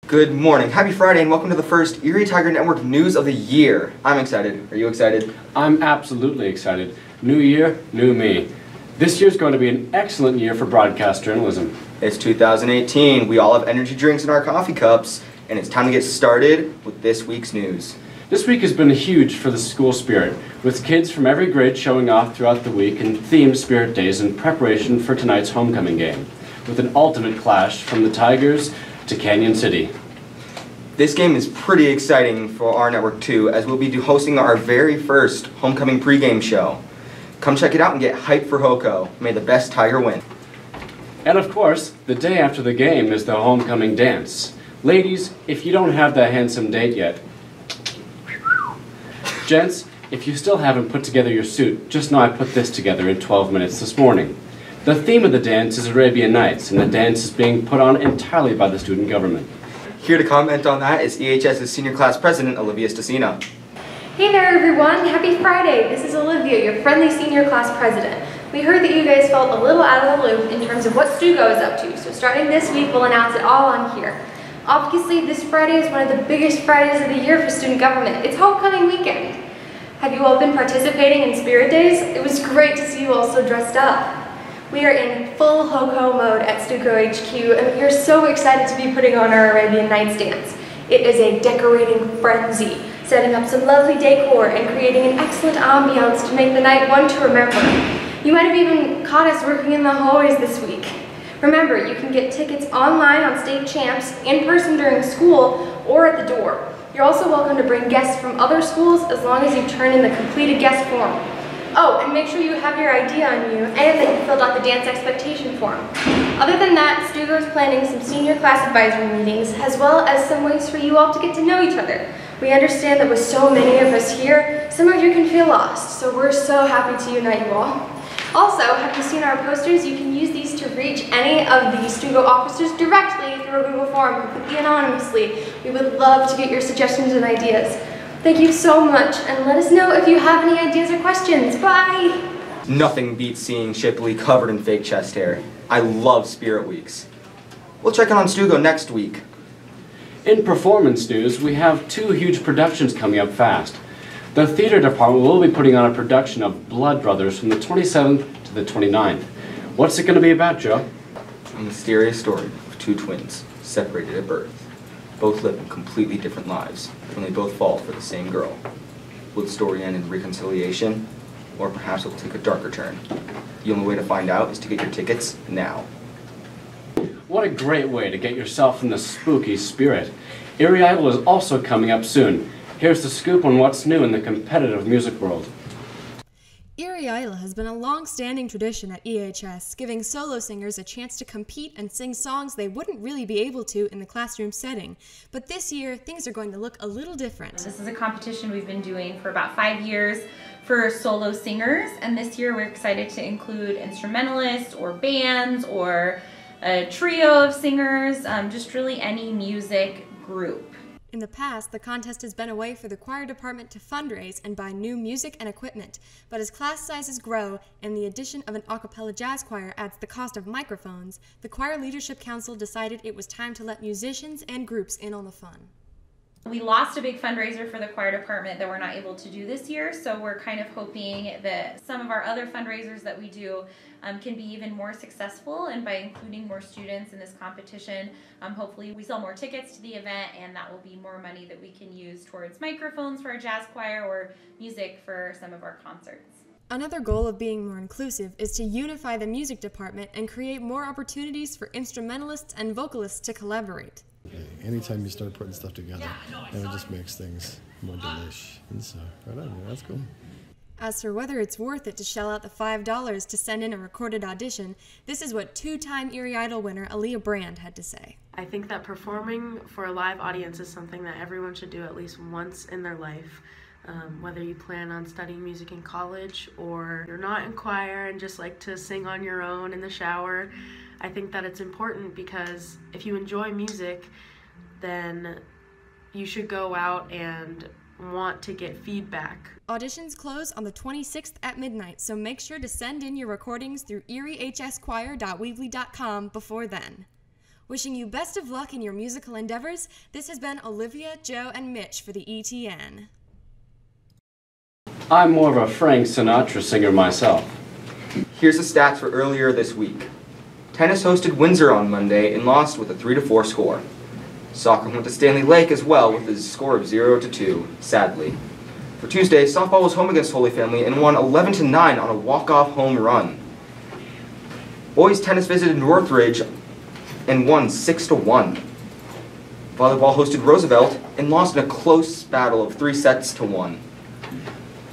Good morning, happy Friday, and welcome to the first Erie Tiger Network News of the Year. I'm excited. Are you excited? I'm absolutely excited. New year, new me. This year's going to be an excellent year for broadcast journalism. It's 2018. We all have energy drinks in our coffee cups, and it's time to get started with this week's news. This week has been huge for the school spirit, with kids from every grade showing off throughout the week in themed spirit days in preparation for tonight's homecoming game, with an ultimate clash from the Tigers to Canyon City. This game is pretty exciting for our network too, as we'll be hosting our very first homecoming pregame show. Come check it out and get hyped for HoCo. May the best Tiger win. And of course, the day after the game is the homecoming dance. Ladies, if you don't have that handsome date yet. Gents, if you still haven't put together your suit, just know I put this together in 12 minutes this morning. The theme of the dance is Arabian Nights, and the dance is being put on entirely by the student government. Here to comment on that is EHS's senior class president, Olivia Stasina. Hey there everyone, happy Friday. This is Olivia, your friendly senior class president. We heard that you guys felt a little out of the loop in terms of what Stugo is up to, so starting this week we'll announce it all on here. Obviously, this Friday is one of the biggest Fridays of the year for student government. It's homecoming weekend. Have you all been participating in Spirit Days? It was great to see you all so dressed up. We are in full HoCo mode at Stuco HQ, and we are so excited to be putting on our Arabian Nights dance. It is a decorating frenzy, setting up some lovely decor and creating an excellent ambiance to make the night one to remember. You might have even caught us working in the hallways this week. Remember, you can get tickets online on State Champs, in person during school, or at the door. You're also welcome to bring guests from other schools as long as you turn in the completed guest form. Oh, and make sure you have your ID on you and that you filled out the dance expectation form. Other than that, Stugo is planning some senior class advisory meetings, as well as some ways for you all to get to know each other. We understand that with so many of us here, some of you can feel lost, so we're so happy to unite you all. Also, have you seen our posters? You can use these to reach any of the Stugo officers directly through a Google form, completely anonymously. We would love to get your suggestions and ideas. Thank you so much, and let us know if you have any ideas or questions. Bye! Nothing beats seeing Shipley covered in fake chest hair. I love Spirit Weeks. We'll check in on Stugo next week. In performance news, we have two huge productions coming up fast. The theater department will be putting on a production of Blood Brothers from the 27th to the 29th. What's it going to be about, Joe? A mysterious story of two twins, separated at birth. Both live in completely different lives, when they both fall for the same girl. Will the story end in reconciliation, or perhaps it will take a darker turn? The only way to find out is to get your tickets now. What a great way to get yourself in the spooky spirit. Erie Idol is also coming up soon. Here's the scoop on what's new in the competitive music world. Erie Idol has been a long-standing tradition at EHS, giving solo singers a chance to compete and sing songs they wouldn't really be able to in the classroom setting. But this year, things are going to look a little different. This is a competition we've been doing for about 5 years for solo singers, and this year we're excited to include instrumentalists or bands or a trio of singers, just really any music group. In the past, the contest has been a way for the choir department to fundraise and buy new music and equipment. But as class sizes grow and the addition of an a cappella jazz choir adds the cost of microphones, the Choir Leadership Council decided it was time to let musicians and groups in on the fun. We lost a big fundraiser for the choir department that we're not able to do this year, so we're kind of hoping that some of our other fundraisers that we do can be even more successful, and by including more students in this competition, hopefully we sell more tickets to the event, and that will be more money that we can use towards microphones for our jazz choir or music for some of our concerts. Another goal of being more inclusive is to unify the music department and create more opportunities for instrumentalists and vocalists to collaborate. Anytime you start putting stuff together, and it just makes things more delish. And so, right on, that's cool. As for whether it's worth it to shell out the $5 to send in a recorded audition, this is what two-time Erie Idol winner Aaliyah Brand had to say. I think that performing for a live audience is something that everyone should do at least once in their life. Whether you plan on studying music in college or you're not in choir and just like to sing on your own in the shower, I think that it's important because if you enjoy music, then you should go out and want to get feedback. Auditions close on the 26th at midnight, so make sure to send in your recordings through eriehschoir.weebly.com before then. Wishing you best of luck in your musical endeavors, this has been Olivia, Joe, and Mitch for the ETN. I'm more of a Frank Sinatra singer myself. Here's the stats for earlier this week. Tennis hosted Windsor on Monday and lost with a 3-4 score. Soccer went to Stanley Lake as well with a score of 0-2, sadly. For Tuesday, softball was home against Holy Family and won 11-9 on a walk-off home run. Boys tennis visited Northridge and won 6-1. Volleyball hosted Roosevelt and lost in a close battle of 3-1.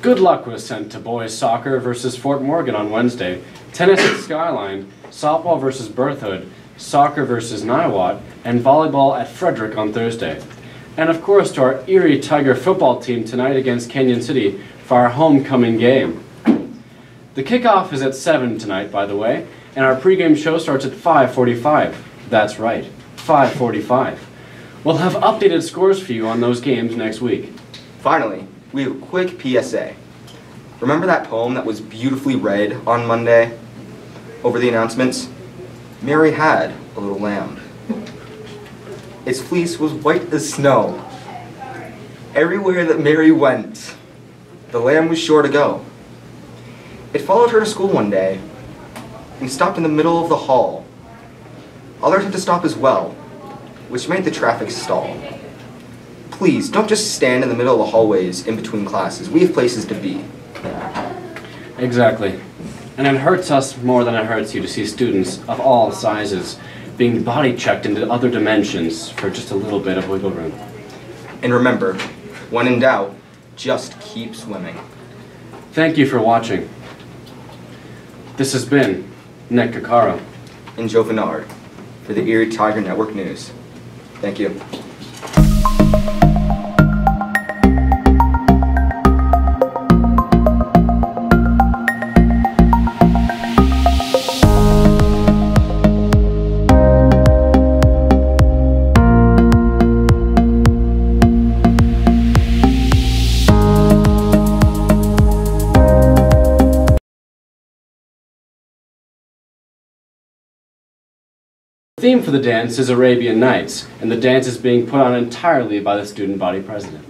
Good luck was sent to boys soccer versus Fort Morgan on Wednesday, tennis at Skyline, softball versus Berthoud, soccer versus Niwot, and volleyball at Frederick on Thursday. And of course to our Erie Tiger football team tonight against Canyon City for our homecoming game. The kickoff is at 7 tonight, by the way, and our pregame show starts at 5:45. That's right, 5:45. We'll have updated scores for you on those games next week. Finally, we have a quick PSA. Remember that poem that was beautifully read on Monday over the announcements? Mary had a little lamb. Its fleece was white as snow. Everywhere that Mary went, the lamb was sure to go. It followed her to school one day and stopped in the middle of the hall. Others had to stop as well, which made the traffic stall. Please, don't just stand in the middle of the hallways in between classes. We have places to be. Exactly. And it hurts us more than it hurts you to see students of all sizes being body checked into other dimensions for just a little bit of wiggle room. And remember, when in doubt, just keep swimming. Thank you for watching. This has been Nick Caccaro And Joe Venard for the Erie Tiger Network News. Thank you. The theme for the dance is Arabian Nights, and the dance is being put on entirely by the student body president.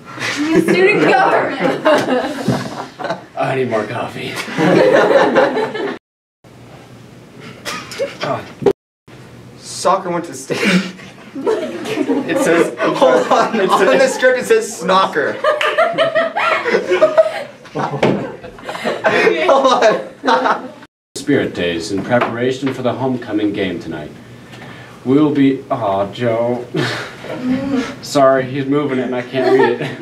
The student government! I need more coffee. Soccer went to state. It says... Hold on, on the script it says snocker. Hold on. Spirit Days in preparation for the homecoming game tonight. We'll be... Aw, Joe. Sorry, he's moving it and I can't read it.